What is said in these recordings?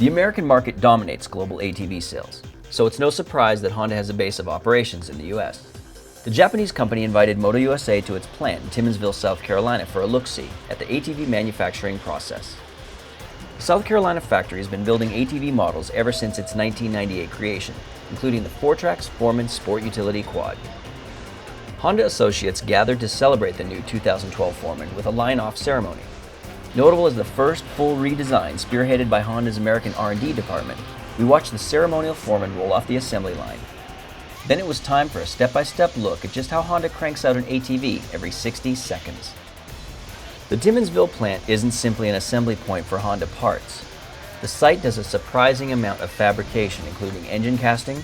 The American market dominates global ATV sales, so it's no surprise that Honda has a base of operations in the US. The Japanese company invited MotoUSA to its plant in Timmonsville, South Carolina for a look-see at the ATV manufacturing process. The South Carolina factory has been building ATV models ever since its 1998 creation, including the 4-Trax Foreman Sport Utility Quad. Honda associates gathered to celebrate the new 2012 Foreman with a line-off ceremony. Notable as the first full redesign spearheaded by Honda's American R&D department, we watched the ceremonial Foreman roll off the assembly line. Then it was time for a step-by-step look at just how Honda cranks out an ATV every 60 seconds. The Timmonsville plant isn't simply an assembly point for Honda parts. The site does a surprising amount of fabrication, including engine casting,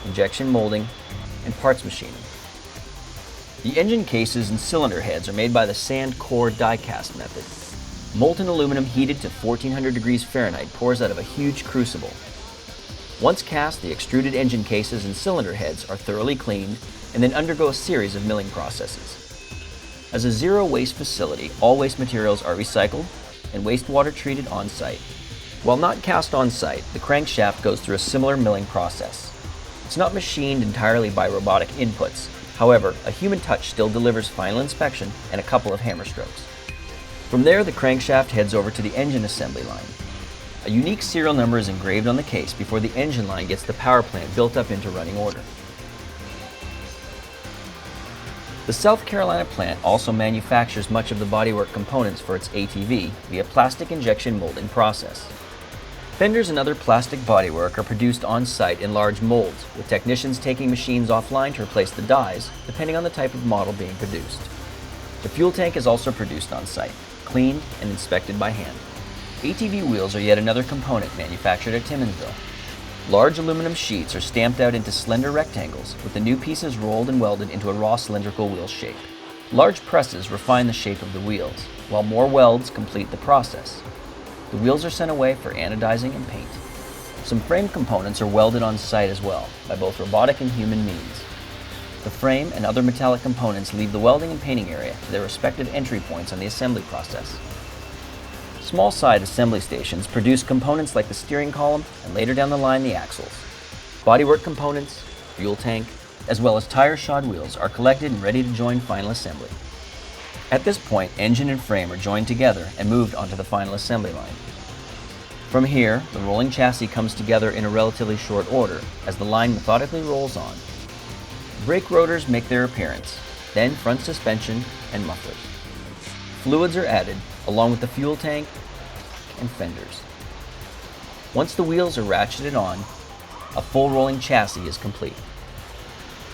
injection molding, and parts machining. The engine cases and cylinder heads are made by the sand core die cast method. Molten aluminum heated to 1400 degrees Fahrenheit pours out of a huge crucible. Once cast, the extruded engine cases and cylinder heads are thoroughly cleaned and then undergo a series of milling processes. As a zero-waste facility, all waste materials are recycled and wastewater treated on-site. While not cast on-site, the crankshaft goes through a similar milling process. It's not machined entirely by robotic inputs. However, a human touch still delivers final inspection and a couple of hammer strokes. From there, the crankshaft heads over to the engine assembly line. A unique serial number is engraved on the case before the engine line gets the power plant built up into running order. The South Carolina plant also manufactures much of the bodywork components for its ATV via plastic injection molding process. Fenders and other plastic bodywork are produced on-site in large molds, with technicians taking machines offline to replace the dies, depending on the type of model being produced. The fuel tank is also produced on-site, cleaned and inspected by hand. ATV wheels are yet another component manufactured at Timmonsville. Large aluminum sheets are stamped out into slender rectangles, with the new pieces rolled and welded into a raw cylindrical wheel shape. Large presses refine the shape of the wheels, while more welds complete the process. The wheels are sent away for anodizing and paint. Some frame components are welded on site as well, by both robotic and human means. The frame and other metallic components leave the welding and painting area to their respective entry points on the assembly process. Small side assembly stations produce components like the steering column and later down the line the axles. Bodywork components, fuel tank, as well as tire shod wheels are collected and ready to join final assembly. At this point, engine and frame are joined together and moved onto the final assembly line. From here, the rolling chassis comes together in a relatively short order as the line methodically rolls on. Brake rotors make their appearance, then front suspension and mufflers. Fluids are added, along with the fuel tank and fenders. Once the wheels are ratcheted on, a full rolling chassis is complete.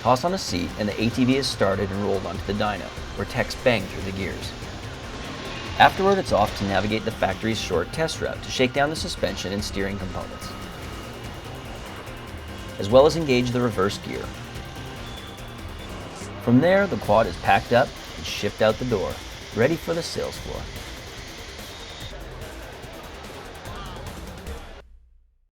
Toss on a seat and the ATV is started and rolled onto the dyno, where techs bang through the gears. Afterward, it's off to navigate the factory's short test route to shake down the suspension and steering components, as well as engage the reverse gear. From there, the quad is packed up and shipped out the door, ready for the sales floor.